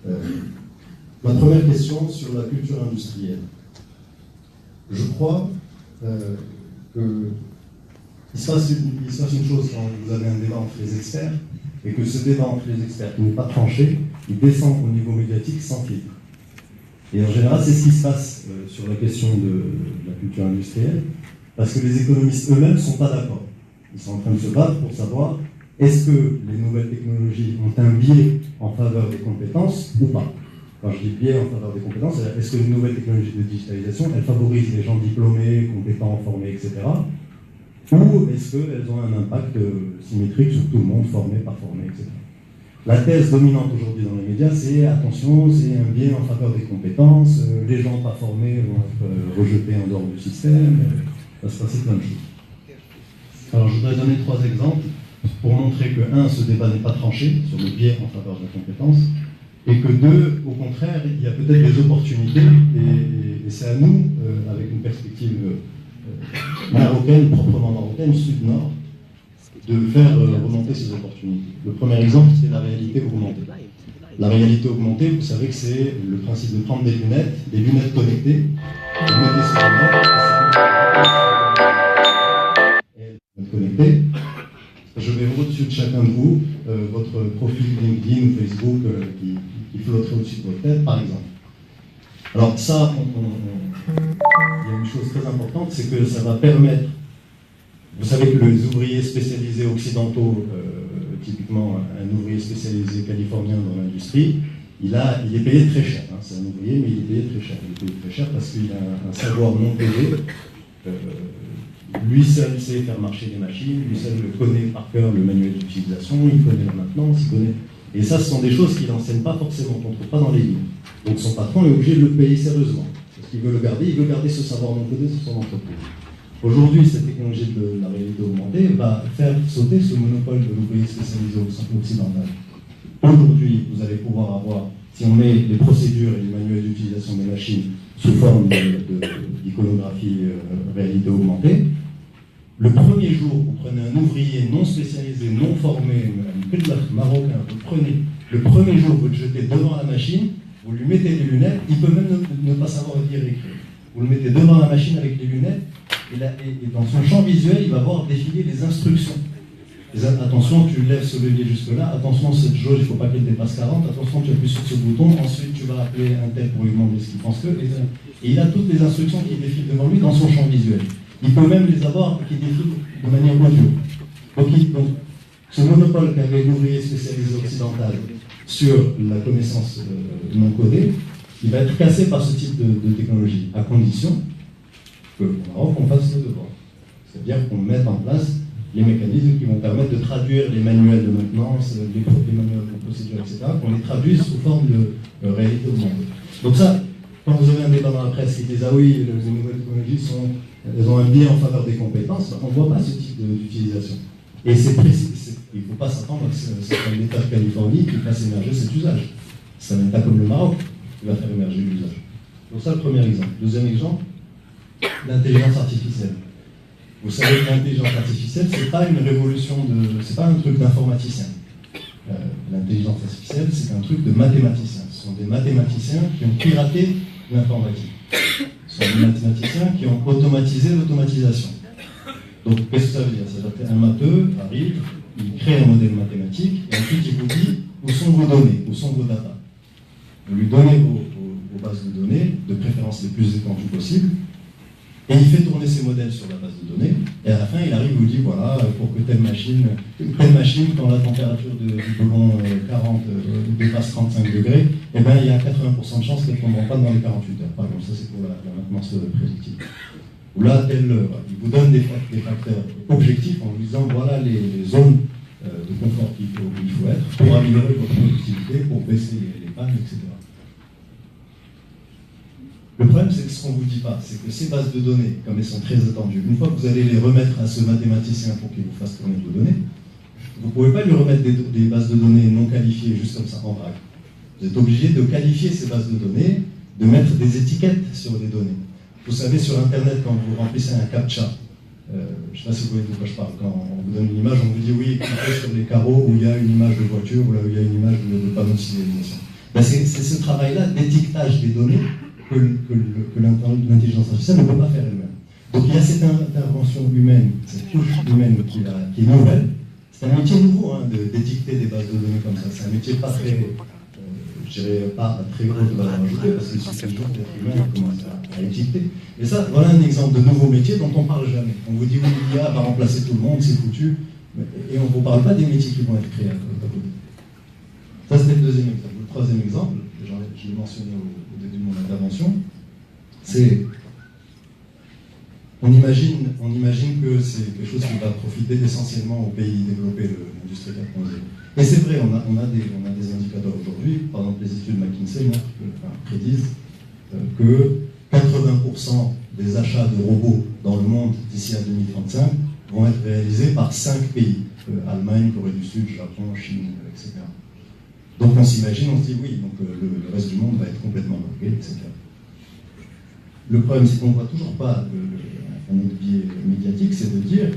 Ma première question sur la culture industrielle. Je crois qu'il se passe une chose quand vous avez un débat entre les experts, et que ce débat entre les experts qui n'est pas tranché, il descend au niveau médiatique sans filtre. Et en général, c'est ce qui se passe sur la question de la culture industrielle, parce que les économistes eux-mêmes ne sont pas d'accord. Ils sont en train de se battre pour savoir est-ce que les nouvelles technologies ont un biais en faveur des compétences ou pas. Quand je dis biais en faveur des compétences, est-ce que les nouvelles technologies de digitalisation, elles favorisent les gens diplômés, compétents, formés, etc. Ou est-ce qu'elles ont un impact symétrique sur tout le monde, formé, pas formé, etc. La thèse dominante aujourd'hui dans les médias, c'est attention, c'est un biais en faveur des compétences, les gens pas formés vont être rejetés en dehors du système, va se passer plein de choses. Alors je voudrais donner 3 exemples pour montrer que 1, ce débat n'est pas tranché sur le biais en faveur des compétences, et que 2, au contraire, il y a peut-être des opportunités, et c'est à nous, avec une perspective marocaine, proprement marocaine, sud-nord, de faire remonter ces opportunités. Le premier exemple, c'est la réalité augmentée. La réalité augmentée, vous savez que c'est le principe de prendre des lunettes connectées, de mettez ces lunettes connectées. Je vais au-dessus de chacun de vous, votre profil LinkedIn ou Facebook qui flotterait au-dessus de votre tête, par exemple. Alors ça, il y a une chose très importante, c'est que ça va permettre, vous savez que les ouvriers spécialisés occidentaux, typiquement un ouvrier spécialisé californien dans l'industrie, il est payé très cher, hein. C'est un ouvrier, mais il est payé très cher. Il est payé très cher parce qu'il a un savoir non payé. Lui seul sait faire marcher les machines, lui seul connaît par cœur le manuel d'utilisation, il connaît la maintenance, il connaît... Et ça, ce sont des choses qu'il n'enseigne pas forcément, qu'on ne trouve pas dans les livres. Donc son patron est obligé de le payer sérieusement. Parce qu'il veut le garder, il veut garder ce savoir non codé sur son entreprise. Aujourd'hui, cette technologie de la réalité augmentée va faire sauter ce monopole de l'ouvrier spécialisé occidental. Aujourd'hui, vous allez pouvoir avoir, si on met les procédures et les manuels d'utilisation des machines sous forme d'iconographie réalité augmentée, le premier jour, vous prenez un ouvrier non spécialisé, non formé, un marocain, vous prenez, le premier jour, vous le jetez devant la machine, vous lui mettez les lunettes, il peut même ne pas savoir lire et écrire. Vous le mettez devant la machine avec les lunettes, et dans son champ visuel, il va voir défiler les instructions. Attention, tu lèves ce levier jusque-là, attention, cette jauge, il ne faut pas qu'elle dépasse 40, attention, tu appuies sur ce bouton, ensuite tu vas appeler un tel pour lui demander ce qu'il pense que, et il a toutes les instructions qui défilent devant lui dans son champ visuel. Il peut même les avoir qui défilent de manière audio. Donc, ce monopole qu'avait l'ouvrier spécialisé occidental sur la connaissance non codée, il va être cassé par ce type de technologie, à condition qu'on fasse le devoir. C'est-à-dire qu'on mette en place les mécanismes qui vont permettre de traduire les manuels de maintenance, les manuels de procédure, etc., qu'on les traduise sous forme de réalité augmentée. Donc ça, quand vous avez un débat dans la presse qui dit « Ah oui, les nouvelles technologies elles ont un biais en faveur des compétences », on ne voit pas ce type d'utilisation. Et c'est précis, il ne faut pas s'attendre à ce que c'est un État de Californie qui fasse émerger cet usage. C'est un État comme le Maroc qui va faire émerger l'usage. Donc ça, le premier exemple. Deuxième exemple, l'intelligence artificielle. Vous savez que l'intelligence artificielle, c'est pas une révolution c'est pas un truc d'informaticien. L'intelligence artificielle, c'est un truc de mathématiciens. Ce sont des mathématiciens qui ont piraté l'informatique. Ce sont des mathématiciens qui ont automatisé l'automatisation. Donc, qu'est-ce que ça veut dire? Ça veut dire qu'un matheux arrive, il crée un modèle mathématique, et ensuite il vous dit où sont vos données, où sont vos data. Vous lui donnez vos bases de données, de préférence les plus étendues possibles, et il fait tourner ses modèles sur la base de données, et à la fin, il arrive et vous dit, voilà, pour que telle machine, quand la température du ballon 40 dépasse 35 degrés, eh bien, il y a 80% de chances qu'elle ne tombera pas dans les 48 heures. Par exemple, ça c'est pour la maintenance prédictive. Ou là, il vous donne des facteurs objectifs en vous disant, voilà les zones de confort qu'il faut être pour améliorer votre productivité, pour baisser les pannes, etc. Le problème, c'est que ce qu'on ne vous dit pas, c'est que ces bases de données, comme elles sont très attendues, une fois que vous allez les remettre à ce mathématicien pour qu'il vous fasse tourner vos données, vous ne pouvez pas lui remettre des bases de données non qualifiées juste comme ça en vrac. Vous êtes obligé de qualifier ces bases de données, de mettre des étiquettes sur les données. Vous savez, sur Internet, quand vous remplissez un CAPTCHA, je ne sais pas si vous voyez de quoi je parle, quand on vous donne une image, on vous dit oui, cliquez sur les carreaux où il y a une image de voiture ou là où il y a une image de panneau de signalisation. Ben c'est ce travail-là d'étiquetage des données que l'intelligence artificielle ne peut pas faire elle-même. Donc il y a cette intervention humaine, cette touche humaine qui est nouvelle. C'est un métier nouveau d'étiqueter des bases de données comme ça. C'est un métier pas très, je dirais pas très gros de valeur ajoutée, parce que c'est toujours d'être humain qui commence à étiqueter. Et ça, voilà un exemple de nouveau métier dont on ne parle jamais. On vous dit oui, l'IA va remplacer tout le monde, c'est foutu, et on ne vous parle pas des métiers qui vont être créés à côté. Ça, c'était le deuxième exemple. Le troisième exemple, je l'ai mentionné au début de mon intervention, c'est on imagine que c'est quelque chose qui va profiter essentiellement aux pays développés de l'industrie 4.0. Et c'est vrai, on a des indicateurs aujourd'hui, par exemple les études McKinsey prédisent que 80% des achats de robots dans le monde d'ici à 2035 vont être réalisés par 5 pays, Allemagne, Corée du Sud, Japon, Chine, etc. Donc on s'imagine, on se dit oui, donc le reste du monde va être complètement bloqué, etc. Le problème, c'est qu'on ne voit toujours pas un autre biais médiatique, c'est de dire,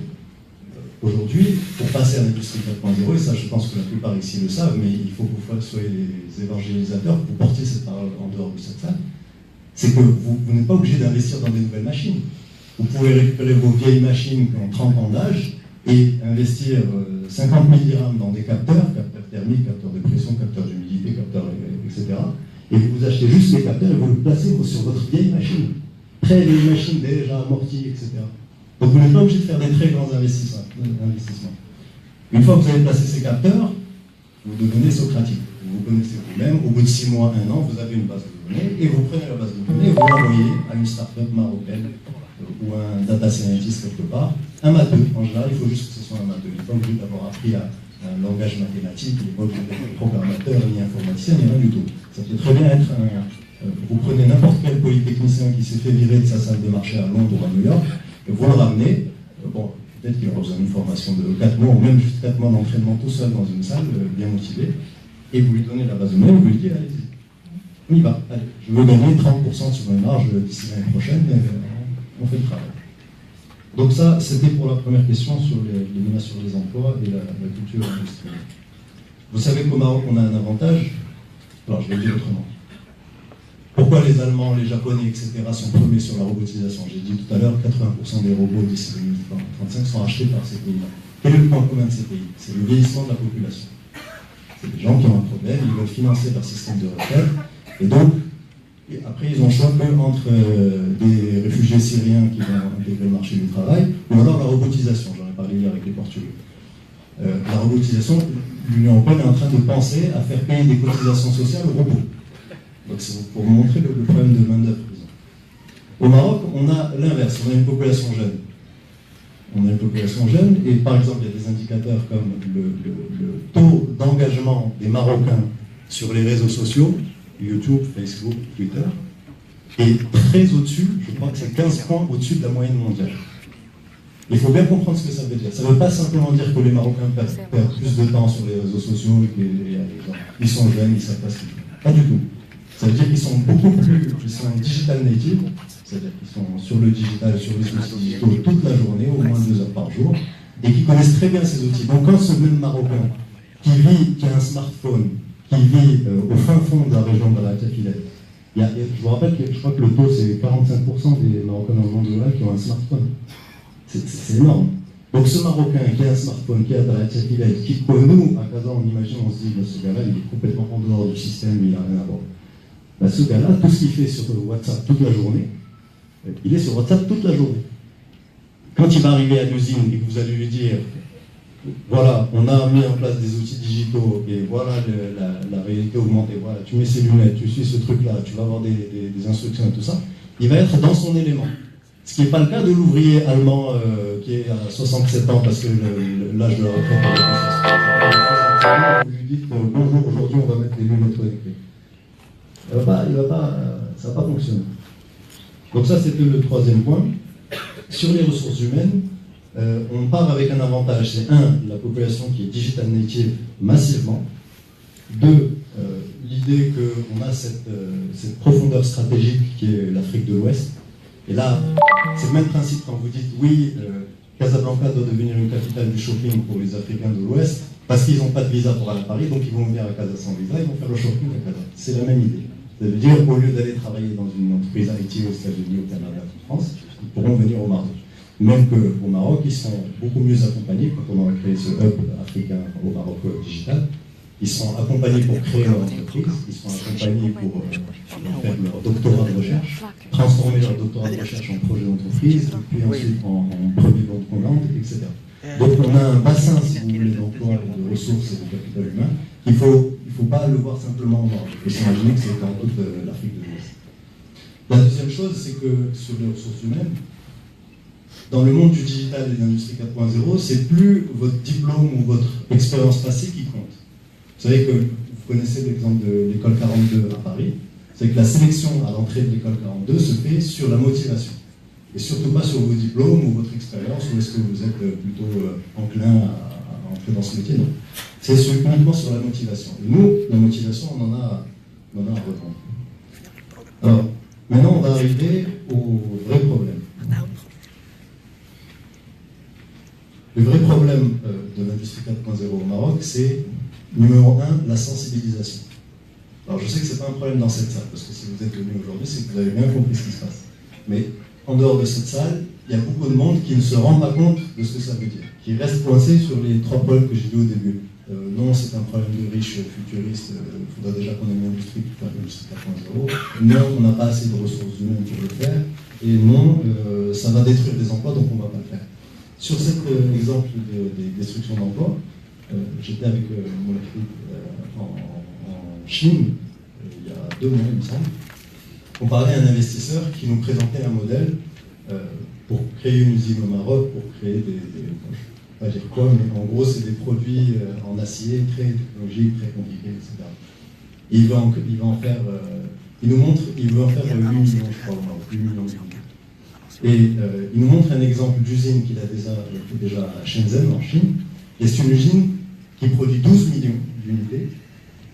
aujourd'hui, pour passer à l'industrie 4.0, et ça je pense que la plupart ici le savent, mais il faut que vous soyez les évangélisateurs pour porter cette parole en dehors de cette salle, c'est que vous n'êtes pas obligé d'investir dans des nouvelles machines. Vous pouvez récupérer vos vieilles machines qui ont 30 ans d'âge et investir 50 000 dirhams dans des capteurs thermiques, capteurs de pression, capteurs d'humidité, capteurs, etc. Et vous achetez juste les capteurs et vous les placez sur votre vieille machine. Très vieille machine déjà amortie, etc. Donc vous n'êtes pas obligé de faire des très grands investissements. Une fois que vous avez placé ces capteurs, vous devenez socratique. Vous vous connaissez vous-même, au bout de 6 mois, 1 an, vous avez une base de données, et vous prenez la base de données et vous l'envoyez à une start-up marocaine ou un data scientist quelque part, un matheux. En général, il faut juste que ce soit un matheux. Il n'est pas obligé d'avoir appris un langage mathématique, il n'est pas obligé d'être programmateur, ni informaticien, ni rien du tout. Ça peut très bien être vous prenez n'importe quel polytechnicien qui s'est fait virer de sa salle de marché à Londres ou à New York, et vous le ramenez, bon, peut-être qu'il aura besoin d'une formation de 4 mois, ou même juste 4 mois d'entraînement tout seul dans une salle, bien motivé, et vous lui donnez la base de données, vous lui dites, allez-y, on y va, allez, je veux gagner 30% sur une marge d'ici l'année prochaine, on fait le travail. Donc ça, c'était pour la première question sur les menaces sur les emplois et la culture industrielle. Vous savez qu'au Maroc, on a un avantage, alors je vais le dire autrement. Pourquoi les Allemands, les Japonais, etc. sont premiers sur la robotisation? J'ai dit tout à l'heure, 80% des robots d'ici 2035 sont achetés par ces pays-là. Quel est le point commun de ces pays? C'est le vieillissement de la population. C'est des gens qui ont un problème, ils veulent financer leur système de retraite, et donc, après, ils ont le choix entre des réfugiés syriens qui vont intégrer le marché du travail, ou alors la robotisation. J'en ai parlé hier avec les Portugais. La robotisation, l'Union européenne est en train de penser à faire payer des cotisations sociales aux robots. Donc c'est pour vous montrer le problème de main-d'œuvre. Au Maroc, on a l'inverse, on a une population jeune. On a une population jeune, et par exemple, il y a des indicateurs comme le taux d'engagement des Marocains sur les réseaux sociaux, YouTube, Facebook, Twitter, est très au-dessus, je crois que c'est 15 points au-dessus de la moyenne mondiale. Il faut bien comprendre ce que ça veut dire. Ça ne veut pas simplement dire que les Marocains perdent plus de temps sur les réseaux sociaux, et qu'ils sont jeunes, ils ne savent pas ce qu'ils font. Pas du tout. Ça veut dire qu'ils sont beaucoup plus, ils sont digital native, c'est-à-dire qu'ils sont sur le digital, sur les outils digitaux toute la journée, au moins 2 heures par jour, et qui connaissent très bien ces outils. Donc quand ce même Marocain qui a un smartphone, qui vit au fin fond de la région de la Tafilette, je vous rappelle que je crois que le taux c'est 45% des Marocains dans le monde rural qui ont un smartphone. C'est énorme. Donc ce Marocain qui a un smartphone, qui a de la Tafilette, qui que nous, à Kazan, on imagine, on se dit, ce gars-là, il est complètement en dehors du système, il n'a rien à voir. Ben, ce gars-là, tout ce qu'il fait sur WhatsApp toute la journée, il est sur WhatsApp toute la journée. Quand il va arriver à l'usine et que vous allez lui dire, voilà, on a mis en place des outils digitaux et voilà la réalité augmentée, voilà, tu mets ces lunettes, tu suis ce truc-là, tu vas avoir des instructions et tout ça, il va être dans son élément. Ce qui n'est pas le cas de l'ouvrier allemand qui est à 67 ans parce que l'âge de la retraite est vous lui dites bonjour, aujourd'hui on va mettre des lunettes connectées. Ça va pas fonctionner. Donc ça, c'était le troisième point. Sur les ressources humaines, on part avec un avantage. C'est 1, la population qui est digital native massivement. 2, l'idée qu'on a cette profondeur stratégique qui est l'Afrique de l'Ouest. Et là, c'est le même principe quand vous dites oui, Casablanca doit devenir une capitale du shopping pour les Africains de l'Ouest. parce qu'ils n'ont pas de visa pour aller à Paris, donc ils vont venir à Casa sans visa, ils vont faire le shopping à Casa. C'est la même idée. Ça veut dire qu'au lieu d'aller travailler dans une entreprise IT aux États-Unis, au Canada, en France, ils pourront venir au Maroc. Même qu'au Maroc, ils sont beaucoup mieux accompagnés quand on aura créé ce hub africain au Maroc digital. Ils sont accompagnés pour créer leur entreprise, ils sont accompagnés pour faire leur doctorat de recherche, transformer leur doctorat de recherche en projet d'entreprise, puis ensuite en premier bon de commande, etc. Donc on a un bassin, si vous voulez, d'emploi, de ressources et de capital humain qu'il ne faut pas le voir simplement au Maroc. Il faut s'imaginer que c'est dans toute l'Afrique de l'Ouest. La deuxième chose, c'est que sur les ressources humaines, dans le monde du digital et de l'industrie 4.0, c'est plus votre diplôme ou votre expérience passée qui compte. Vous savez que vous connaissez l'exemple de l'école 42 à Paris. C'est que la sélection à l'entrée de l'école 42 se fait sur la motivation. Et surtout pas sur vos diplômes ou votre expérience, ou est-ce que vous êtes plutôt enclin à entrer dans ce métier. Non. C'est uniquement sur la motivation. Et nous, la motivation, on en a à répondre. Alors, maintenant, on va arriver au vrai problème. Le vrai problème de l'industrie 4.0 au Maroc, c'est, numéro 1, la sensibilisation. Alors je sais que ce n'est pas un problème dans cette salle, parce que si vous êtes venu aujourd'hui, c'est que vous avez bien compris ce qui se passe. Mais en dehors de cette salle, il y a beaucoup de monde qui ne se rend pas compte de ce que ça veut dire, qui reste coincé sur les 3 problèmes que j'ai dit au début. Non, c'est un problème de riches futuristes, il faudra déjà qu'on ait une industrie qui fasse l'industrie 4.0. Non, on n'a pas assez de ressources humaines pour le faire. Et non, ça va détruire des emplois, donc on ne va pas le faire. Sur cet exemple des destructions d'emplois, j'étais avec mon équipe en Chine, il y a 2 mois, il me semble. On parlait à un investisseur qui nous présentait un modèle pour créer une usine au Maroc, pour créer je ne vais pas dire quoi, mais en gros, c'est des produits en acier très technologiques, très compliqués, etc. Et il veut en faire 8 millions, je crois, au Maroc, 8 millions de millions. Et il nous montre un exemple d'usine qu'il a déjà à Shenzhen, en Chine. Et c'est une usine qui produit 12 millions d'unités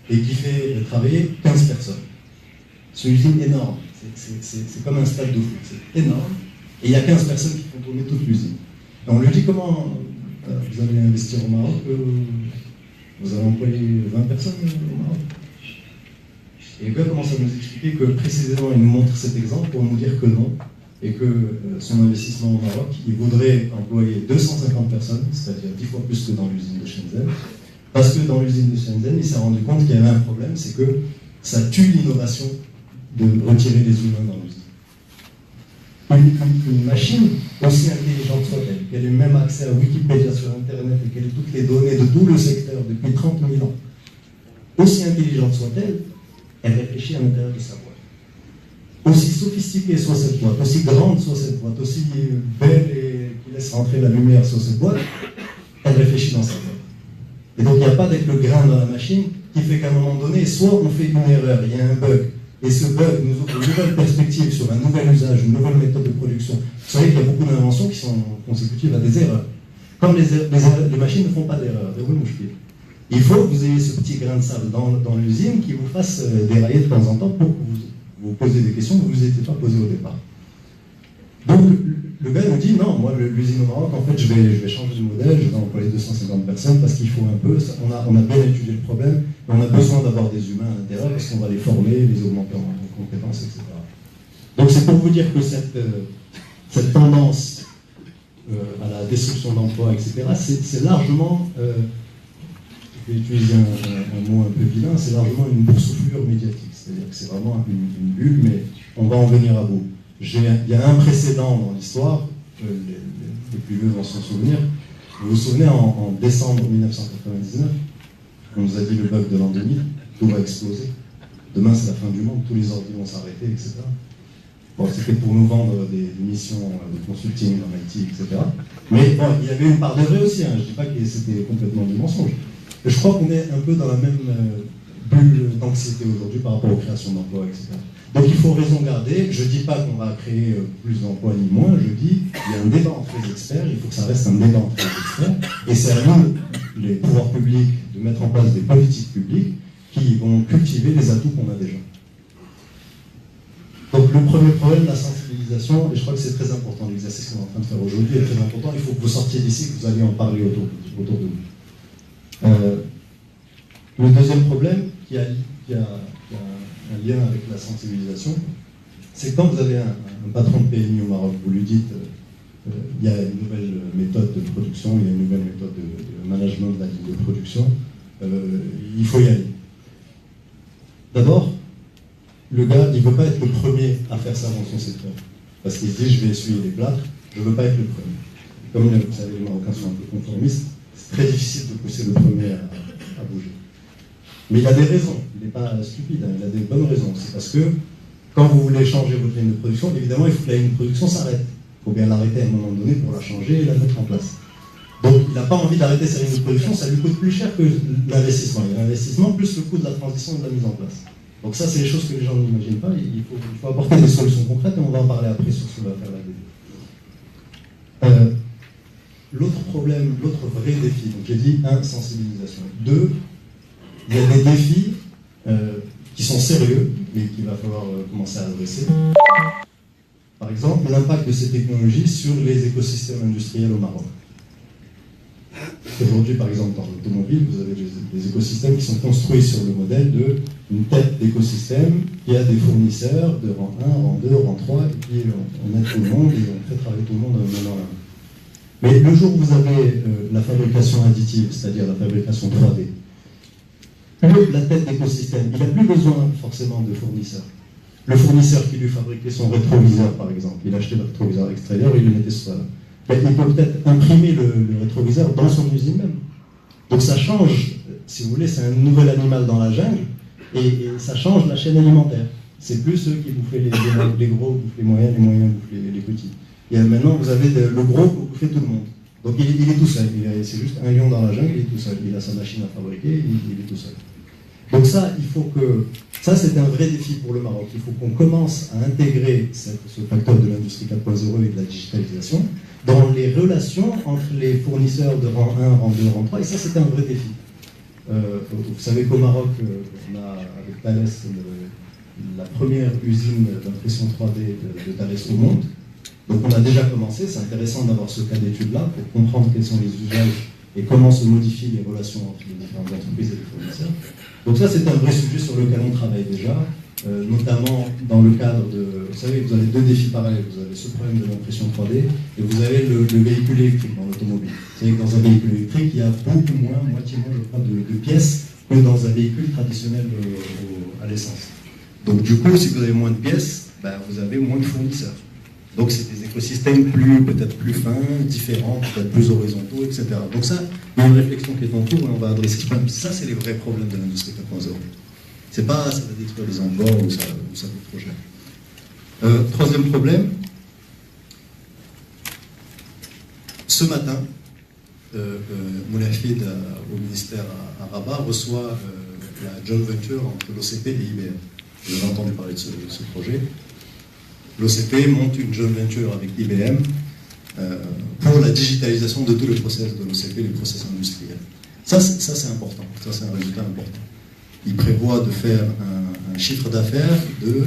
et qui fait travailler 15 personnes. C'est une usine énorme. C'est comme un stade de foot. C'est énorme. Et il y a 15 personnes qui font tourner toute l'usine. Et on lui dit comment vous allez investir au Maroc, vous allez employer 20 personnes au Maroc. Et le gars commence à nous expliquer que précisément il nous montre cet exemple pour nous dire que non. Et que son investissement au Maroc, il voudrait employer 250 personnes, c'est-à-dire 10 fois plus que dans l'usine de Shenzhen, parce que dans l'usine de Shenzhen, il s'est rendu compte qu'il y avait un problème, c'est que ça tue l'innovation de retirer des humains dans l'usine. Une machine, aussi intelligente soit-elle, qu'elle ait même accès à Wikipédia sur Internet et qu'elle ait toutes les données de tout le secteur depuis 30 000 ans, aussi intelligente soit-elle, elle réfléchit à l'intérieur de sa boîte. Aussi sophistiquée soit cette boîte, aussi grande soit cette boîte, aussi belle et qui laisse rentrer la lumière sur cette boîte, elle réfléchit dans sa boîte. Et donc il n'y a pas d'être le grain dans la machine qui fait qu'à un moment donné, soit on fait une erreur, il y a un bug, et ce bug nous ouvre une nouvelle perspective sur un nouvel usage, une nouvelle méthode de production. Vous savez qu'il y a beaucoup d'inventions qui sont consécutives à des erreurs. Comme les machines ne font pas d'erreurs, il faut que vous ayez ce petit grain de sable dans l'usine qui vous fasse dérailler de temps en temps pour que vous posez des questions que vous ne vous étiez pas posées au départ. Donc, le gars nous dit, non, moi, l'usine au Maroc, en fait, je vais changer de modèle, je vais employer 250 personnes parce qu'il faut un peu, on a bien étudié le problème, et on a besoin d'avoir des humains à l'intérieur parce qu'on va les former, les augmenter en compétences, etc. Donc, c'est pour vous dire que cette tendance à la destruction d'emplois, etc., c'est largement, je vais utiliser un mot un peu vilain, c'est largement une boursouflure médiatique. C'est-à-dire que c'est vraiment une bulle, mais on va en venir à bout. Il y a un précédent dans l'histoire, les plus vieux vont s'en souvenir. Vous vous souvenez, en décembre 1999, on nous a dit le bug de l'an 2000, tout va exploser. Demain, c'est la fin du monde, tous les ordi vont s'arrêter, etc. Bon, c'était pour nous vendre des missions de consulting dans l'IT, etc. Mais bon, il y avait une part de vrai aussi, hein. Je ne dis pas que c'était complètement du mensonge. Et je crois qu'on est un peu dans la même bulle d'anxiété aujourd'hui par rapport aux créations d'emplois, etc. Donc il faut raison garder. Je ne dis pas qu'on va créer plus d'emplois ni moins, je dis qu'il y a un débat entre les experts, il faut que ça reste un débat entre les experts, et c'est à nous, les pouvoirs publics, de mettre en place des politiques publiques qui vont cultiver les atouts qu'on a déjà. Donc le premier problème, la sensibilisation, et je crois que c'est très important, l'exercice qu'on est en train de faire aujourd'hui est très important, il faut que vous sortiez d'ici, que vous alliez en parler autour de vous. Le deuxième problème, qui a un lien avec la sensibilisation, c'est quand vous avez un patron de PMI au Maroc, vous lui dites il y a une nouvelle méthode de production, il y a une nouvelle méthode de management de la ligne de production, il faut y aller. D'abord, le gars, il ne veut pas être le premier à faire ça dans son secteur. Parce qu'il se dit, je vais essuyer les plâtres, je ne veux pas être le premier. Comme vous savez, les Marocains sont un peu conformistes, c'est très difficile de pousser le premier à bouger. Mais il a des raisons, il n'est pas stupide, hein, il a des bonnes raisons. C'est parce que quand vous voulez changer votre ligne de production, évidemment, il faut que la ligne de production s'arrête. Il faut bien l'arrêter à un moment donné pour la changer et la mettre en place. Donc il n'a pas envie d'arrêter sa ligne de production, ça lui coûte plus cher que l'investissement. Il y a l'investissement plus le coût de la transition et de la mise en place. Donc ça, c'est les choses que les gens n'imaginent pas. Il faut apporter des solutions concrètes et on va en parler après sur ce qu'on va faire là-dedans. L'autre problème, l'autre vrai défi, donc j'ai dit 1, sensibilisation. 2, il y a des défis qui sont sérieux, mais qu'il va falloir commencer à adresser. Par exemple, l'impact de ces technologies sur les écosystèmes industriels au Maroc. Aujourd'hui, par exemple, dans l'automobile, vous avez des écosystèmes qui sont construits sur le modèle d'une tête d'écosystème qui a des fournisseurs de rang 1, rang 2, rang 3, et puis on aide tout le monde et on fait travailler tout le monde main dans la main. Mais le jour où vous avez la fabrication additive, c'est-à-dire la fabrication 3D, la tête d'écosystème, il n'a plus besoin forcément de fournisseurs. Le fournisseur qui lui fabriquait son rétroviseur, par exemple, il achetait le rétroviseur extérieur et il le mettait sur ça. Il peut peut-être imprimer le rétroviseur dans son usine même. Donc ça change, si vous voulez, c'est un nouvel animal dans la jungle, et ça change la chaîne alimentaire. C'est plus ceux qui bouffent les gros bouffent les moyens bouffent les petits. Et maintenant, vous avez le gros pour bouffer tout le monde. Donc il est tout seul, c'est juste un lion dans la jungle, il est tout seul. Il a sa machine à fabriquer, il est tout seul. Donc ça, ça c'est un vrai défi pour le Maroc. Il faut qu'on commence à intégrer ce facteur de l'industrie 4.0 et de la digitalisation dans les relations entre les fournisseurs de rang 1, rang 2, rang 3, et ça c'est un vrai défi. Vous savez qu'au Maroc, on a avec Thales la première usine d'impression 3D de Thales au monde. Donc on a déjà commencé, c'est intéressant d'avoir ce cas d'étude-là pour comprendre quels sont les usages et comment se modifient les relations entre les différentes entreprises et les fournisseurs. Donc ça, c'est un vrai sujet sur lequel on travaille déjà, notamment dans le cadre de... Vous savez, vous avez deux défis parallèles. Vous avez ce problème de l'impression 3D et vous avez le véhicule électrique dans l'automobile. Vous savez que dans un véhicule électrique, il y a beaucoup moins, moitié moins, je crois, de pièces que dans un véhicule traditionnel à l'essence. Donc du coup, si vous avez moins de pièces, vous avez moins de fournisseurs. Donc c'est des écosystèmes peut-être plus fins, différents, peut-être plus horizontaux, etc. Donc ça, il y a une réflexion qui est en cours et on va adresser ce problème. Ça, c'est les vrais problèmes de l'industrie 4.0. C'est pas ça va détruire les emplois ou ça coûte trop cher. Troisième problème. Ce matin, Moulafid au ministère à Rabat reçoit la joint venture entre l'OCP et IBM. Vous avez entendu parler de ce projet. L'OCP monte une joint venture avec IBM pour la digitalisation de tous les process de l'OCP, les process industriels. Ça c'est important, ça c'est un résultat important. Il prévoit de faire un chiffre d'affaires de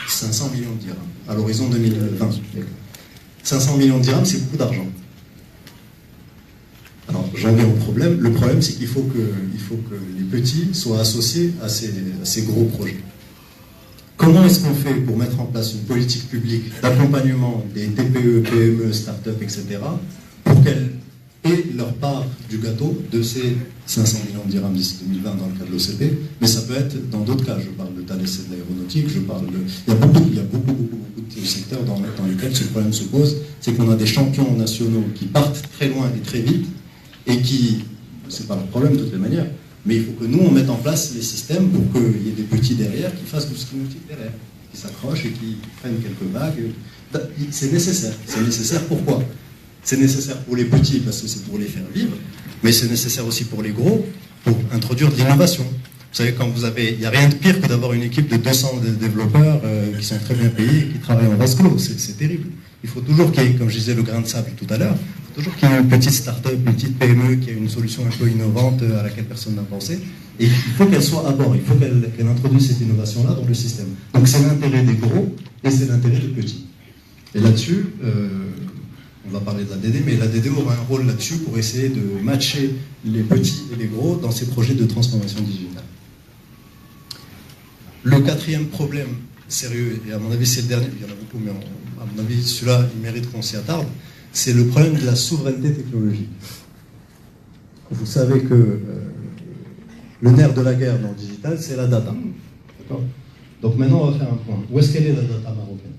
500 millions de dirhams à l'horizon 2020. 500 millions de dirhams, c'est beaucoup d'argent. Alors j'en viens au problème. Le problème, c'est qu'il faut que les petits soient associés à ces gros projets. Comment est-ce qu'on fait pour mettre en place une politique publique d'accompagnement des TPE, PME, start-up, etc., pour qu'elles aient leur part du gâteau de ces 500 millions de dirhams d'ici 2020 dans le cas de l'OCP, mais ça peut être dans d'autres cas. Je parle de Thales et de l'aéronautique, il y a beaucoup de secteurs dans lesquels ce problème se pose, c'est qu'on a des champions nationaux qui partent très loin et très vite, et qui, c'est pas leur problème de toutes les manières, mais il faut que nous, on mette en place les systèmes pour qu'il y ait des petits derrière qui fassent du ski nautique derrière, qui s'accrochent et qui prennent quelques vagues. C'est nécessaire. C'est nécessaire pourquoi? C'est nécessaire pour les petits parce que c'est pour les faire vivre, mais c'est nécessaire aussi pour les gros pour introduire de l'innovation. Vous savez, il n'y a rien de pire que d'avoir une équipe de 200 développeurs qui sont très bien payés et qui travaillent en vase clos. C'est terrible. Il faut toujours qu'il y ait, comme je disais, le grain de sable tout à l'heure, il faut toujours qu'il y ait une petite start-up, une petite PME qui ait une solution un peu innovante à laquelle personne n'a pensé. Et il faut qu'elle soit à bord, il faut qu'elle introduise cette innovation-là dans le système. Donc c'est l'intérêt des gros et c'est l'intérêt des petits. Et là-dessus, On va parler de l'ADD, mais l'ADD aura un rôle là-dessus pour essayer de matcher les petits et les gros dans ces projets de transformation digitale. Le quatrième problème sérieux, et à mon avis c'est le dernier, il y en a beaucoup, mais à mon avis celui-là il mérite qu'on s'y attarde, c'est le problème de la souveraineté technologique. Vous savez que le nerf de la guerre dans le digital, c'est la data. D'accord ? Donc maintenant, on va faire un point. Où est-ce qu'elle est la data marocaine ?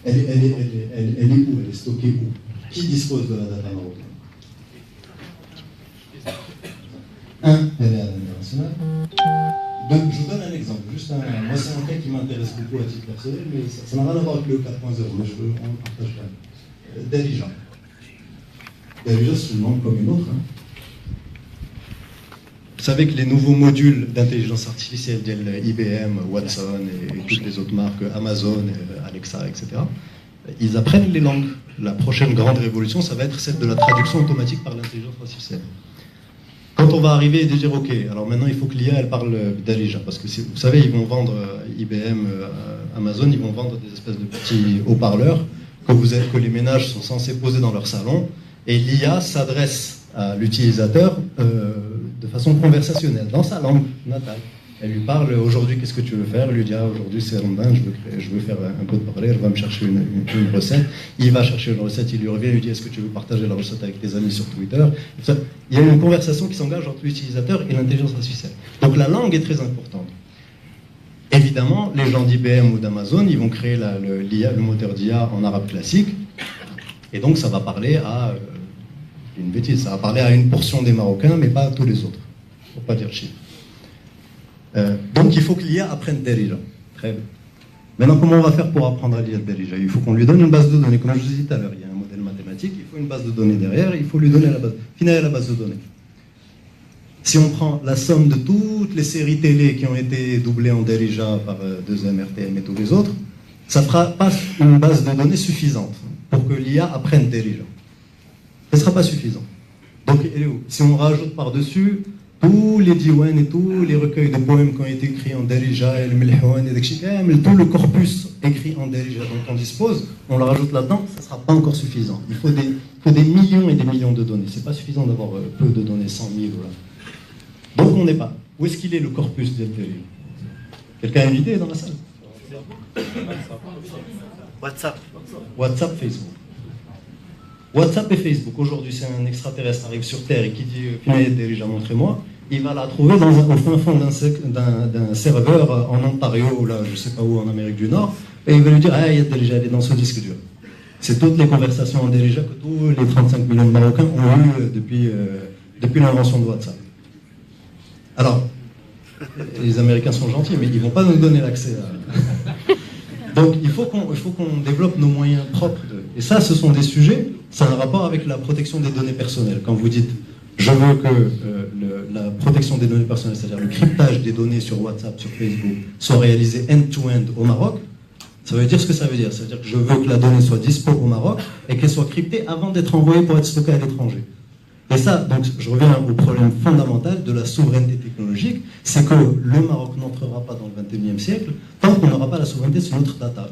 Elle est où ? Elle est stockée où ? Qui dispose de la data marocaine ? Elle est à l'international. Je vous donne un exemple. Moi, c'est un cas qui m'intéresse beaucoup à titre personnel, mais ça n'a rien à voir avec le 4.0, mais je veux en partager un. Darija. Darija, c'est une langue comme une autre. Hein. Vous savez que les nouveaux modules d'intelligence artificielle d'IBM, Watson et toutes les autres marques, Amazon, Alexa, etc., ils apprennent les langues. La prochaine grande révolution, ça va être celle de la traduction automatique par l'intelligence artificielle. Quand on va arriver et dire, OK, alors maintenant il faut que l'IA elle parle d'Alija, parce que vous savez, ils vont vendre, IBM, Amazon, ils vont vendre des espèces de petits haut-parleurs que les ménages sont censés poser dans leur salon, et l'IA s'adresse à l'utilisateur de façon conversationnelle, dans sa langue natale. Elle lui parle, aujourd'hui, qu'est-ce que tu veux faire ? Elle lui dit, aujourd'hui, c'est Ramadan, je veux faire un code parler, elle va me chercher une recette. Il va chercher une recette, il lui revient, il lui dit, est-ce que tu veux partager la recette avec tes amis sur Twitter ? Il y a une conversation qui s'engage entre l'utilisateur et l'intelligence artificielle. Donc la langue est très importante. Évidemment, les gens d'IBM ou d'Amazon, ils vont créer le moteur d'IA en arabe classique, et donc ça va parler à... une bêtise, ça va parler à une portion des Marocains, mais pas à tous les autres, pour pas dire chiffre. Donc il faut que l'IA apprenne Darija. Très bien. Maintenant, comment on va faire pour apprendre à lire Darija ? Il faut qu'on lui donne une base de données. Comme je vous ai dit tout à l'heure, il y a un modèle mathématique, il faut une base de données derrière, il faut lui donner la base de données. Si on prend la somme de toutes les séries télé qui ont été doublées en Darija par 2M, RTM et tous les autres, ça ne fera pas une base de données suffisante pour que l'IA apprenne Darija. Ce ne sera pas suffisant. Donc, si on rajoute par-dessus tous les diwan et tous les recueils de poèmes qui ont été écrits en Darija, tout le corpus écrit en Darija dont on dispose, on le rajoute là-dedans, ça ne sera pas encore suffisant. Il faut des millions et des millions de données. Ce n'est pas suffisant d'avoir peu de données, 100 000. Voilà. Donc on n'est pas. Où est-ce qu'il est le corpus de Darija ? Quelqu'un a une idée dans la salle ? WhatsApp, Facebook. WhatsApp et Facebook. Aujourd'hui, c'est un extraterrestre arrive sur Terre et qui dit Darija, montrez-moi. Il va la trouver au fin fond d'un serveur en Ontario, ou là, je ne sais pas où, en Amérique du Nord, et il va lui dire il y a Darija, elle est dans ce disque dur. C'est toutes les conversations en Darija que tous les 35 millions de Marocains ont eues depuis l'invention de WhatsApp. Alors, les Américains sont gentils, mais ils ne vont pas nous donner l'accès à... Donc il faut qu'on développe nos moyens propres. Et ça, ce sont des sujets, ça a un rapport avec la protection des données personnelles. Quand vous dites, je veux que la protection des données personnelles, c'est-à-dire le cryptage des données sur WhatsApp, sur Facebook, soit réalisé end-to-end au Maroc, ça veut dire ce que ça veut dire. Ça veut dire que je veux que la donnée soit dispo au Maroc et qu'elle soit cryptée avant d'être envoyée pour être stockée à l'étranger. Et ça, donc, je reviens au problème fondamental de la souveraineté technologique, c'est que le Maroc n'entrera pas dans le XXIe siècle tant qu'on n'aura pas la souveraineté sur notre data.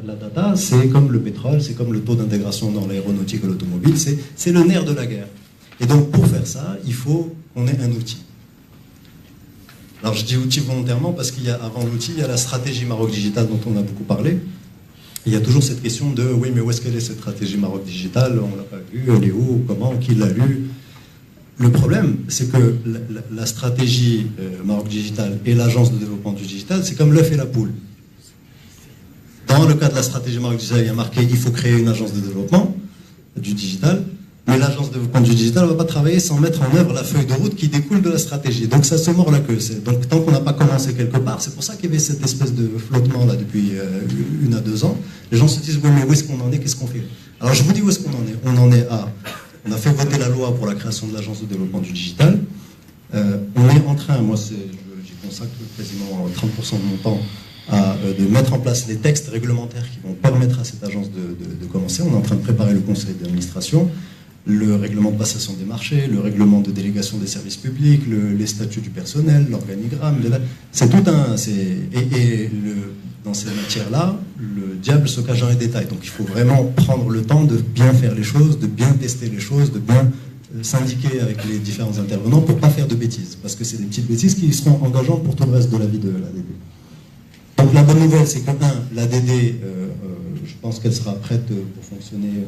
La data, c'est comme le pétrole, c'est comme le taux d'intégration dans l'aéronautique et l'automobile, c'est le nerf de la guerre. Et donc, pour faire ça, il faut qu'on ait un outil. Alors, je dis outil volontairement parce qu'avant l'outil, il y a la stratégie Maroc Digital dont on a beaucoup parlé. Il y a toujours cette question de, oui, mais où est-ce qu'elle est cette stratégie Maroc Digital ? On ne l'a pas vue, elle est où, comment, qui l'a lu ? Le problème, c'est que la stratégie Maroc Digital et l'agence de développement du digital, c'est comme l'œuf et la poule. Dans le cas de la stratégie Maroc Digital, il y a marqué qu'il faut créer une agence de développement du digital, mais l'agence de développement du digital ne va pas travailler sans mettre en œuvre la feuille de route qui découle de la stratégie. Donc ça se mord la queue. Donc tant qu'on n'a pas commencé quelque part, c'est pour ça qu'il y avait cette espèce de flottement là depuis 1 à 2 ans. Les gens se disent, oui, mais où est-ce qu'on en est, qu'est-ce qu'on fait ? Alors je vous dis où est-ce qu'on en est. On en est à... On a fait voter la loi pour la création de l'agence de développement du digital. On est en train, moi j'y consacre quasiment 30% de mon temps, de mettre en place les textes réglementaires qui vont permettre à cette agence de commencer. On est en train de préparer le conseil d'administration, le règlement de passation des marchés, le règlement de délégation des services publics, les statuts du personnel, l'organigramme. C'est tout un... dans ces matières-là, le diable se cache dans les détails. Donc il faut vraiment prendre le temps de bien faire les choses, de bien tester les choses, de bien syndiquer avec les différents intervenants pour ne pas faire de bêtises. Parce que c'est des petites bêtises qui seront engageantes pour tout le reste de la vie de l'ADD. Donc la bonne nouvelle, c'est que, l'ADD, je pense qu'elle sera prête pour fonctionner,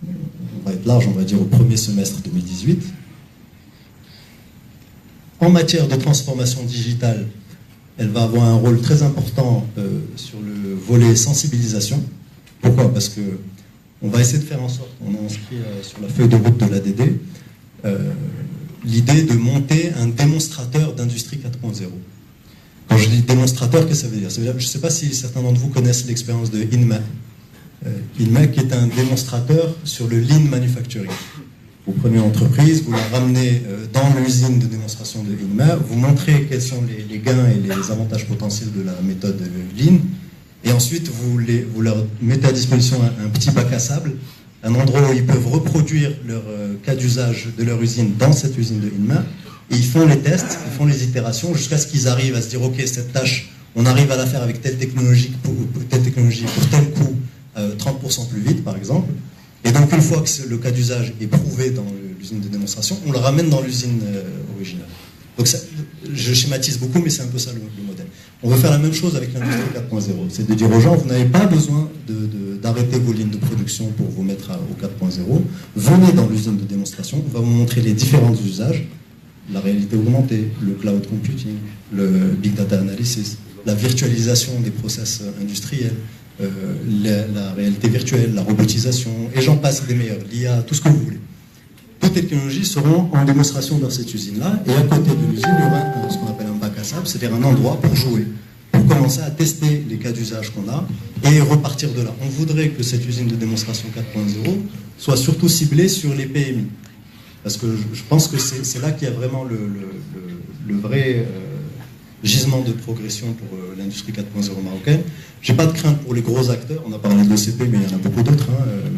on va être large, on va dire, au premier semestre 2018. En matière de transformation digitale, elle va avoir un rôle très important sur le volet sensibilisation. Pourquoi? Parce que on va essayer de faire en sorte, on a inscrit sur la feuille de route de l'ADD, l'idée de monter un démonstrateur d'industrie 4.0. Quand je dis démonstrateur, qu'est-ce que ça veut dire? Ça veut dire, je ne sais pas si certains d'entre vous connaissent l'expérience de INMA. INMA qui est un démonstrateur sur le lean manufacturing. Vous prenez une entreprise, vous la ramenez dans l'usine de démonstration de INMA, vous montrez quels sont les gains et les avantages potentiels de la méthode lean, et ensuite vous leur mettez à disposition un petit bac à sable, un endroit où ils peuvent reproduire leur cas d'usage de leur usine dans cette usine de INMA, et ils font les tests, ils font les itérations jusqu'à ce qu'ils arrivent à se dire ok, cette tâche, on arrive à la faire avec telle technologie pour tel coût 30% plus vite par exemple. Et donc une fois que le cas d'usage est prouvé dans l'usine de démonstration, on le ramène dans l'usine originale. Donc ça, je schématise beaucoup, mais c'est un peu ça le modèle. On veut faire la même chose avec l'industrie 4.0, c'est de dire aux gens, vous n'avez pas besoin d'arrêter vos lignes de production pour vous mettre au 4.0, venez dans l'usine de démonstration, on va vous montrer les différents usages, la réalité augmentée, le cloud computing, le big data analysis, la virtualisation des process industriels, la réalité virtuelle, la robotisation, et j'en passe des meilleurs, l'IA, tout ce que vous voulez. Toutes les technologies seront en démonstration dans cette usine-là, et à côté de l'usine, il y aura ce qu'on appelle un bac à sable, c'est-à-dire un endroit pour jouer, pour commencer à tester les cas d'usage qu'on a, et repartir de là. On voudrait que cette usine de démonstration 4.0 soit surtout ciblée sur les PMI, parce que je pense que c'est là qu'il y a vraiment le vrai gisement de progression pour l'industrie 4.0 marocaine. J'ai pas de crainte pour les gros acteurs, on a parlé de l'ECP, mais il y en a beaucoup d'autres,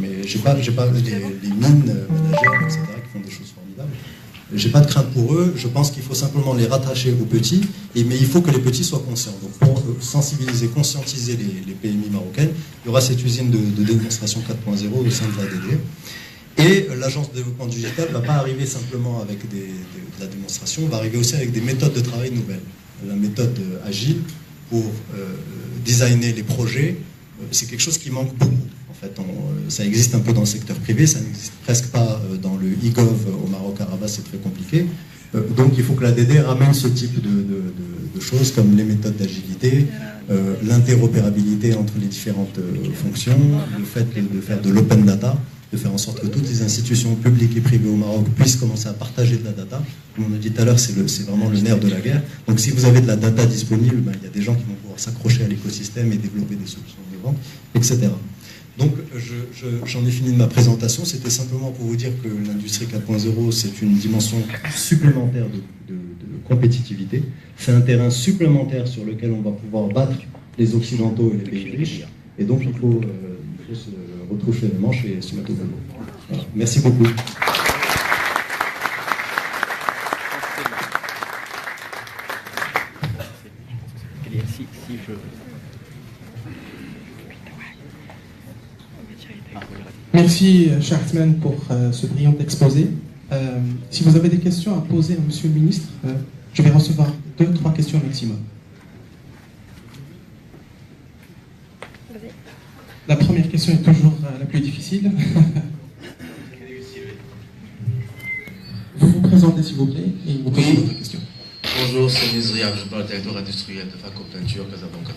mais j'ai pas les mines managers, etc., qui font des choses formidables. J'ai pas de crainte pour eux, je pense qu'il faut simplement les rattacher aux petits, mais il faut que les petits soient conscients. Donc pour sensibiliser, conscientiser les PMI marocaines, il y aura cette usine de démonstration 4.0 au sein de l'ADD. Et l'agence de développement digital ne va pas arriver simplement avec de la démonstration, on va arriver aussi avec des méthodes de travail nouvelles. La méthode agile pour designer les projets, c'est quelque chose qui manque beaucoup. En fait, ça existe un peu dans le secteur privé, ça n'existe presque pas dans le e-gov au Maroc, à Rabat, c'est très compliqué. Donc il faut que l'ADD ramène ce type de choses comme les méthodes d'agilité, l'interopérabilité entre les différentes fonctions, le fait de faire de l'open data, de faire en sorte que toutes les institutions publiques et privées au Maroc puissent commencer à partager de la data. Comme on a dit tout à l'heure, c'est vraiment le nerf de la guerre. Donc si vous avez de la data disponible, il y a des gens qui vont pouvoir s'accrocher à l'écosystème et développer des solutions innovantes, etc. Donc j'en ai fini de ma présentation. C'était simplement pour vous dire que l'industrie 4.0, c'est une dimension supplémentaire de compétitivité. C'est un terrain supplémentaire sur lequel on va pouvoir battre les Occidentaux et les pays riches. Et donc il faut se retrouver les manches et se mettre au boulot. Voilà. Merci beaucoup. Merci, cher Ahmed, pour ce brillant exposé. Si vous avez des questions à poser à Monsieur le Ministre, je vais recevoir 2-3 questions maximum. La première question est toujours la plus difficile. Vous vous présentez, s'il vous plaît, et vous posez votre question. Bonjour, c'est Nizria, je parle directeur industriel de Faco Peinture Casablanca.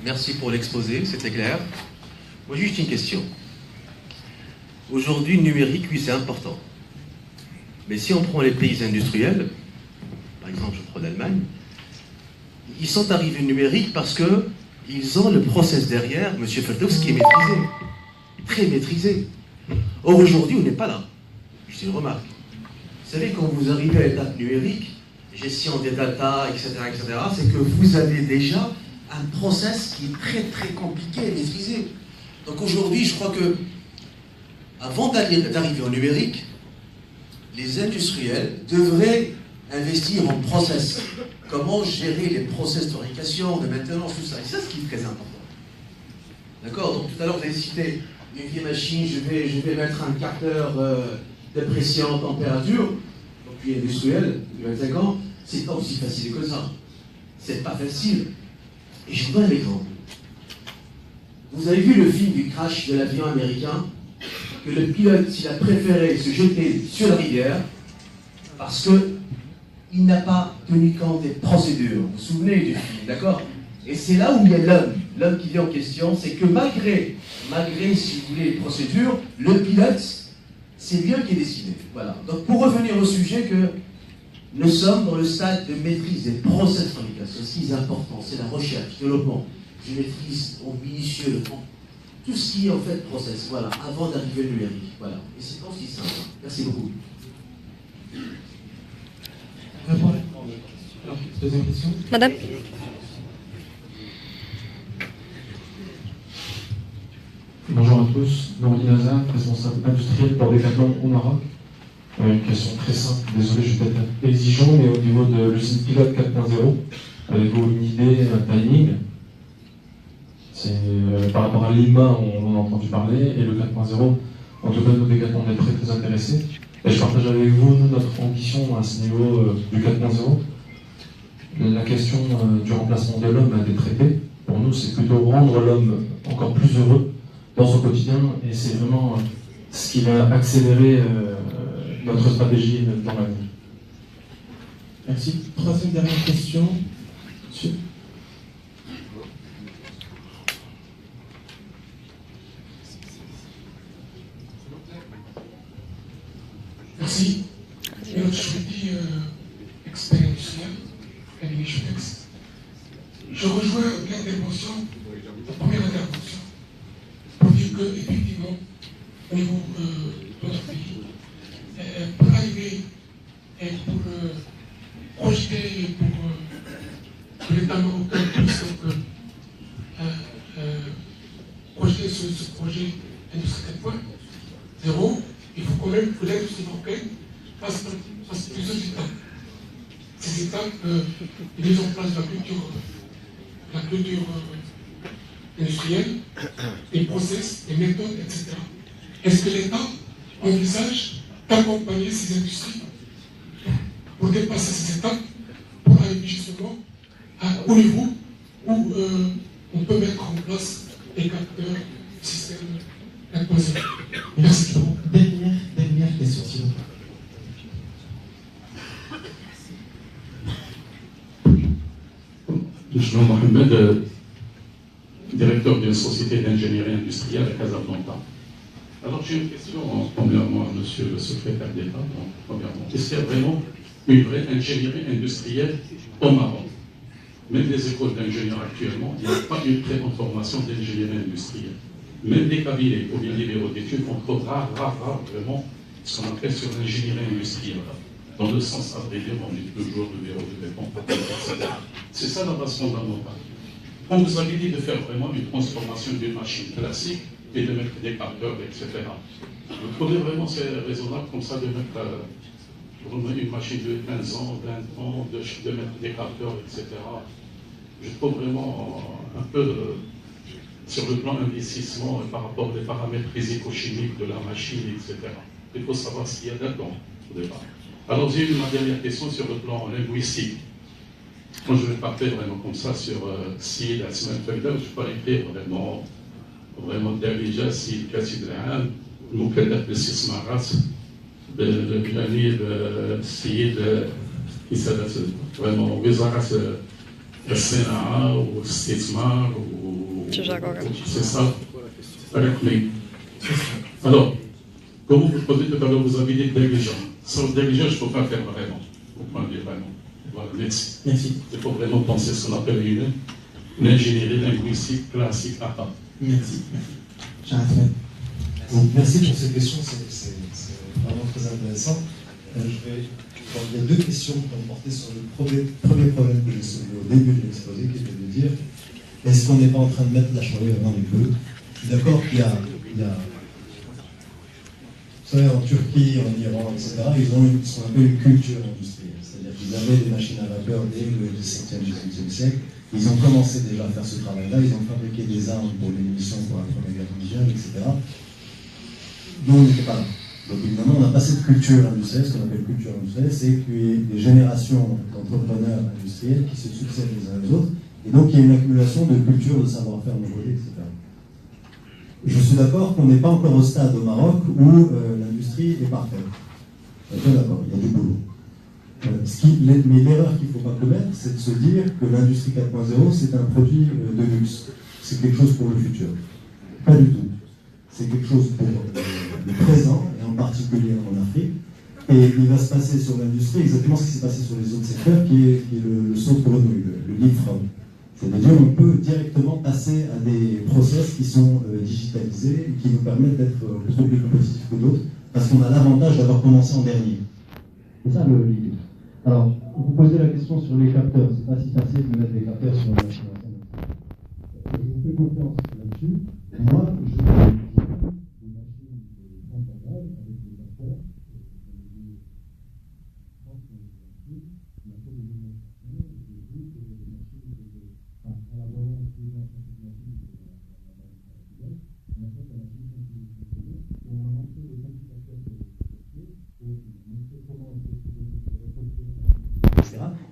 Merci pour l'exposé, c'était clair. Moi, juste une question. Aujourd'hui, le numérique, oui, c'est important. Mais si on prend les pays industriels, par exemple, je prends l'Allemagne, ils sont arrivés au numérique parce qu'ils ont le process derrière, M. Feldhaus, qui est maîtrisé, très maîtrisé. Or, aujourd'hui, on n'est pas là. C'est une remarque. Vous savez, quand vous arrivez à l'étape numérique, gestion des data, etc., c'est que vous avez déjà un process qui est très, très compliqué à maîtriser. Donc aujourd'hui, je crois que avant d'arriver au numérique, les industriels devraient investir en process. Comment gérer les process de fabrication, de maintenance, tout ça. Et c'est ça ce qui est très important. D'accord? Donc tout à l'heure, vous avez cité une vieille machine, je vais mettre un capteur de pression en température, donc puis industriel, de 25 ans, c'est pas aussi facile que ça. C'est pas facile. Et je vous donne un exemple. Vous avez vu le film du crash de l'avion américain, que le pilote, il a préféré se jeter sur la rivière parce qu'il n'a pas tenu compte des procédures. Vous vous souvenez du film, d'accord? Et c'est là où il y a l'homme qui vient en question, c'est que malgré, si vous voulez, les procédures, le pilote, c'est bien qui est décidé. Voilà. Donc pour revenir au sujet, que nous sommes dans le stade de maîtrise des process de fabrication. Ce qui est important, c'est la recherche, le développement. Je maîtrise au minutieux le temps. Tout ce qui est en fait process, voilà, avant d'arriver au numérique. Voilà. Et c'est pas aussi simple. Merci beaucoup. Deuxième question. Madame. Bonjour à tous, Nourdine Hazan, responsable industriel pour Decathlon au Maroc. Une question très simple, désolé, je vais être un peu exigeant, mais au niveau de l'usine pilote 4.0, avez-vous une idée, un timing? C'est par rapport à Lima, on en a entendu parler, et le 4.0, en tout cas, nous, Decathlon, on est très très intéressés. Et je partage avec vous, nous, notre ambition à ce niveau du 4.0. La question du remplacement de l'homme a été traitée. Pour nous, c'est plutôt rendre l'homme encore plus heureux dans son quotidien, et c'est vraiment ce qui va accélérer notre stratégie dans l'avenir. Merci. Troisième dernière question. Monsieur. Merci. Je suis expert industriel, je rejoins l'intervention, la première intervention, pour dire qu'effectivement, au niveau de notre pays, pour arriver et pour projeter, pour l'État marocain puisse projeter ce projet Industrie 4.0, il faut quand même que l'industrie marocaine fasse plusieurs étapes. Ces étapes, mise en place de la culture industrielle, les process, les méthodes, etc. Est-ce que l'État envisage d'accompagner ces industries pour dépasser ces étapes, pour arriver justement au niveau où on peut mettre en place les capteurs, systèmes 4.0? Merci. Dernière question, s'il vous plaît. Je suis Mohamed, directeur d'une société d'ingénierie industrielle à Casablanca. Alors j'ai une question, premièrement, à monsieur le secrétaire d'État. Premièrement, est-ce qu'il y a vraiment une vraie ingénierie industrielle au Maroc? Même les écoles d'ingénieurs actuellement, il n'y a pas une très bonne formation d'ingénierie industrielle. Même les cabinets ou bien les bureaux d'études, on trouve rare vraiment ce qu'on appelle sur l'ingénierie industrielle. Dans le sens à vrai dire, on dit toujours le bureau de défense, etc. C'est ça la base fondamentale. Quand vous avez dit de faire vraiment une transformation d'une machine classique et de mettre des capteurs, etc. Vous trouvez vraiment c'est raisonnable comme ça de mettre une machine de 15 ans, 20 ans, de mettre des capteurs, etc. Je trouve vraiment un peu sur le plan investissement par rapport aux paramètres physico-chimiques de la machine, etc. Il faut savoir ce qu'il y a là-dedans au départ. Alors j'ai eu ma dernière question sur le plan linguistique. Moi je vais partir vraiment comme ça sur si la semaine prochaine, je peux écrire vraiment déjà si كاتب العام المكلف بالاستثمارات بجانب السيد رسالة vraiment وزارة الصناعة والاستثمار c'est ça الرقمي. Alors comme vous posez tout à l'heure, vous avez dit dirigeants. Sans dirigeants, je ne peux pas faire vraiment. Vous pouvez dire vraiment. Voilà, merci. Il faut vraiment penser ce qu'on appelle une ingénierie linguistique classique à part. Merci. Merci pour cette question, c'est vraiment très intéressant. Il y a deux questions qui ont porté sur le premier problème que j'ai soulevé au début de l'exposé, qui était de dire est-ce qu'on n'est pas en train de mettre la charrue avant les bœufs? Je suis d'accord qu'il y a vous savez, en Turquie, en Iran, etc., ils ont ce qu'on appelle une culture industrielle. C'est-à-dire qu'ils ils avaient des machines à vapeur dès le XVIIe, XVIIIe siècle. Ils ont commencé déjà à faire ce travail-là, ils ont fabriqué des armes pour les munitions pour la Première Guerre mondiale, etc. Nous, on n'était pas là. Donc évidemment, on n'a pas cette culture industrielle, ce qu'on appelle culture industrielle, c'est qu'il y ait des générations d'entrepreneurs industriels qui se succèdent les uns les autres, et donc il y a une accumulation de culture, de savoir-faire, de modèles, etc. Je suis d'accord qu'on n'est pas encore au stade au Maroc où l'industrie est parfaite. Bien d'accord, il y a du boulot. Mais l'erreur qu'il ne faut pas commettre, c'est de se dire que l'industrie 4.0, c'est un produit de luxe. C'est quelque chose pour le futur. Pas du tout. C'est quelque chose pour le présent, et en particulier en Afrique. Et il va se passer sur l'industrie exactement ce qui s'est passé sur les autres secteurs, qui est le saut de grenouille, le leapfrog. C'est-à-dire qu'on peut directement passer à des process qui sont digitalisés et qui nous permettent d'être beaucoup plus compétitifs que d'autres, parce qu'on a l'avantage d'avoir commencé en dernier. C'est ça l'idée. Alors, vous posez la question sur les capteurs. C'est pas si facile de mettre des capteurs sur la machine à sonder. Je vous fais confiance là-dessus. Moi, je des machines de grand emballage avec des capteurs.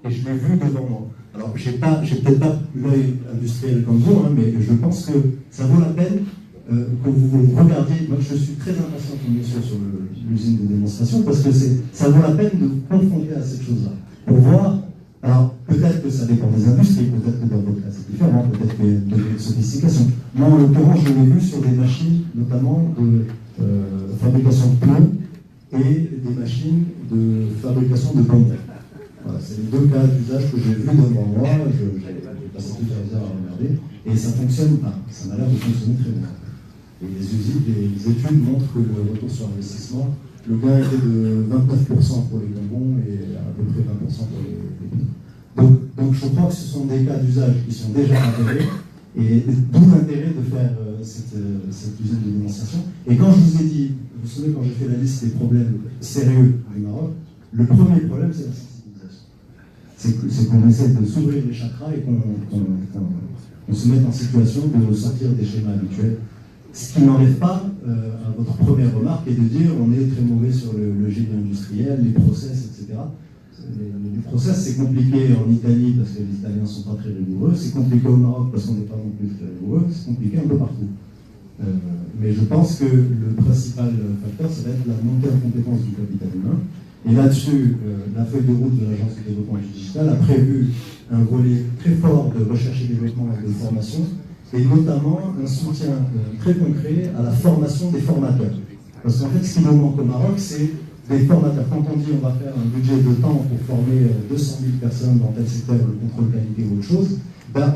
Et je l'ai vu devant moi. Alors, j'ai peut-être pas l'œil industriel comme vous, hein, mais je pense que ça vaut la peine que vous regardiez. Moi, je suis très impatient comme monsieur sur l'usine de démonstration, parce que ça vaut la peine de vous confronter à cette chose-là. Pour voir, alors peut-être que ça dépend des industries, peut-être que dans votre cas c'est différent, peut-être qu'il y a une degré de sophistication. Moi, en l'occurrence, je l'ai vu sur des machines, notamment de fabrication de pneus et des machines de fabrication de bonbons. Voilà, c'est les deux cas d'usage que j'ai vus devant moi, j'ai passé toute la heure à regarder, et ça fonctionne pas, ça m'a l'air de fonctionner très bien. Et les études montrent que le retour sur investissement, le gain était de 29% pour les bonbons et à peu près 20% pour les pneus. Donc je crois que ce sont des cas d'usage qui sont déjà avérés, et d'où l'intérêt de faire cette usine de démonstration. Et quand je vous ai dit, vous vous souvenez quand j'ai fait la liste des problèmes sérieux du Maroc, le premier problème c'est la sensibilisation. C'est qu'on essaie de s'ouvrir les chakras et qu'on se mette en situation de sortir des schémas habituels. Ce qui n'enlève pas à votre première remarque et de dire on est très mauvais sur le génie industriel, les process, etc. Les process, c'est compliqué en Italie parce que les Italiens ne sont pas très rigoureux, c'est compliqué au Maroc parce qu'on n'est pas non plus très rigoureux, c'est compliqué un peu partout. Mais je pense que le principal facteur, ça va être la montée en compétence du capital humain. Et là-dessus, la feuille de route de l'Agence de développement du digital a prévu un volet très fort de recherche et développement et de formation, et notamment un soutien très concret à la formation des formateurs. Parce qu'en fait, ce qui nous manque au Maroc, c'est des formateurs. Quand on dit on va faire un budget de temps pour former 200 000 personnes dans tel secteur, le contrôle qualité ou autre chose, ben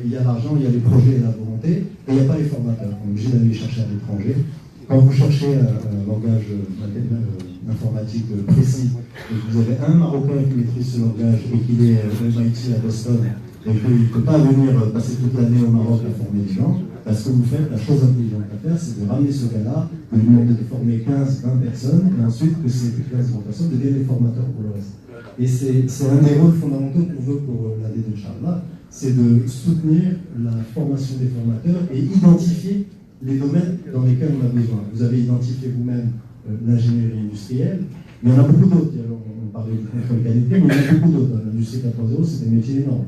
il y a l'argent, il y a les projets et la volonté, et il n'y a pas les formateurs. On est obligé d'aller les chercher à l'étranger. Quand vous cherchez un langage informatique précis, et que vous avez un Marocain qui maîtrise ce langage et qu'il est MIT à Boston, et qu'il ne peut pas venir passer toute l'année au Maroc à former des gens, parce que vous faites, la chose intelligente à faire, c'est de ramener ce gars-là, de lui demander de former 15-20 personnes, et ensuite que ces 15-20 personnes deviennent les formateurs pour le reste. Et c'est un des rôles fondamentaux qu'on veut pour l'AD de Inch'Allah, c'est de soutenir la formation des formateurs et identifier les domaines dans lesquels on a besoin. Vous avez identifié vous-même l'ingénierie industrielle, mais il y en a beaucoup d'autres. On parlait du contrôle qualité, mais il y en a beaucoup d'autres. L'industrie 4.0, c'est des métiers énormes.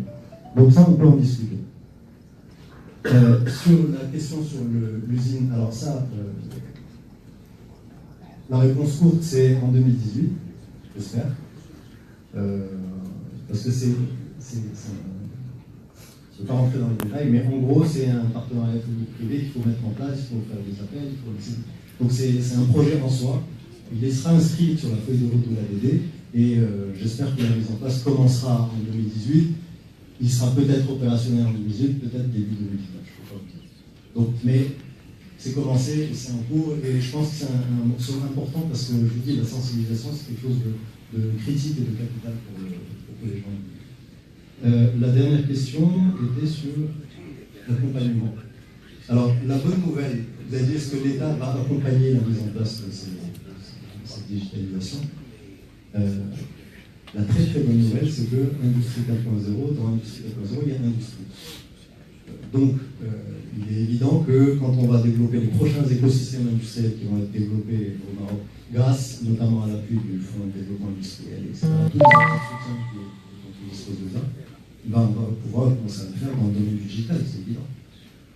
Donc ça, on peut en discuter. Sur la question sur l'usine, alors ça, la réponse courte, c'est en 2018, j'espère. Parce que je ne vais pas rentrer dans les détails, mais en gros, c'est un partenariat public-privé qu'il faut mettre en place, il faut faire des appels, donc c'est un projet en soi. Il sera inscrit sur la feuille de route de l'ADD, et j'espère que la mise en place commencera en 2018. Il sera peut-être opérationnel en 2018, peut-être début 2019, je ne peux pas vous dire. Donc, mais c'est commencé, c'est en cours, et je pense que c'est un morceau important parce que, je vous dis, la sensibilisation, c'est quelque chose de critique et de capital pour que les gens. La dernière question était sur l'accompagnement. Alors, la bonne nouvelle, vous avez dit, est-ce que l'État va accompagner la mise en place de cette digitalisation? La très très bonne nouvelle, c'est que Industrie 4.0, dans Industrie 4.0, il y a l'industrie. Donc, il est évident que quand on va développer les prochains écosystèmes industriels qui vont être développés au Maroc, grâce notamment à l'appui du Fonds de développement industriel, etc., tous les soutiens dont on dispose de ça, on va pouvoir commencer à le faire dans le domaine digital, c'est évident.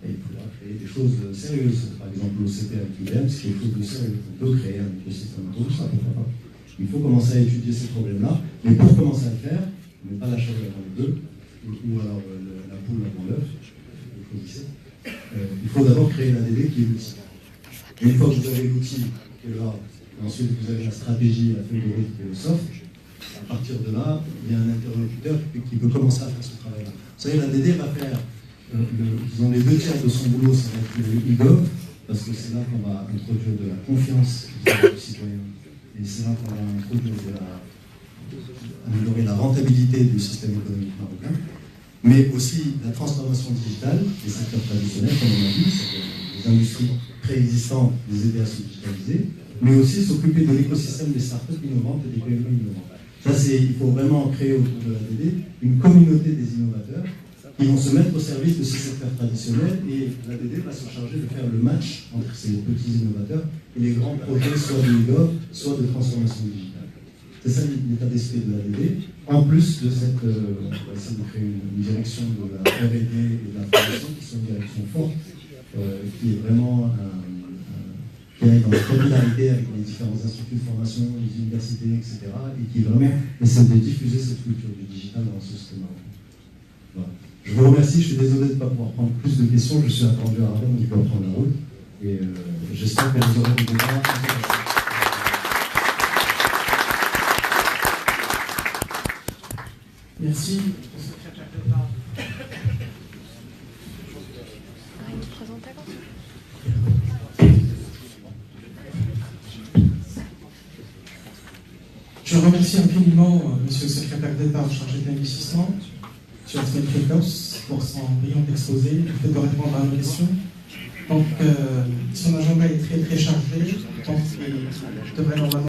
Et il faudra créer des choses sérieuses. Par exemple, l'OCP avec l'IBM, c'est quelque chose de sérieux. On peut créer un écosystème autour de ça, pourquoi pas. Il faut commencer à étudier ces problèmes-là, mais pour commencer à le faire, on ne met pas la chose avant les deux, ou alors la poule avant l'œuf, il faut d'abord créer l'ADD qui est l'outil. Et une fois que vous avez l'outil qui est là, et ensuite vous avez la stratégie, la feuille de route et le soft, à partir de là, il y a un interlocuteur qui peut commencer à faire ce travail-là. Vous savez, l'ADD va faire, disons, les 2 tiers de son boulot, ça va être le e-gov, parce que c'est là qu'on va introduire de la confiance du citoyen. Et c'est là qu'on va introduire améliorer la rentabilité du système économique marocain, mais aussi la transformation digitale des secteurs traditionnels, comme on a dit, c'est les industries préexistantes, les aider à se digitaliser, mais aussi s'occuper de l'écosystème des startups innovantes et des PME innovantes. Ça, il faut vraiment créer autour de l'ADD une communauté des innovateurs qui vont se mettre au service de ces secteurs traditionnels, et l'ADD va se charger de faire le match entre ces petits innovateurs et les grands projets, soit de e-gov, soit de transformation digitale. C'est ça l'état d'esprit de l'ADD. En plus de cette, on va essayer de créer une direction de la R&D et de la formation qui sont une direction forte, qui est vraiment qui est dans la capillarité avec les différents instituts de formation, les universités, etc. Et qui vraiment essaie de diffuser cette culture du digital dans ce système. Voilà. Je vous remercie, je suis désolé de ne pas pouvoir prendre plus de questions, je suis attendu à Arden, qui peut prendre la route. Et j'espère que vous aurez des débats. Merci. Je remercie infiniment Monsieur le secrétaire d'État chargé de l'investissement, M. Asmel Fekaus, pour son brillant exposé, le fait de répondre à nos questions. Donc, son agenda est très très chargé, donc il devrait normalement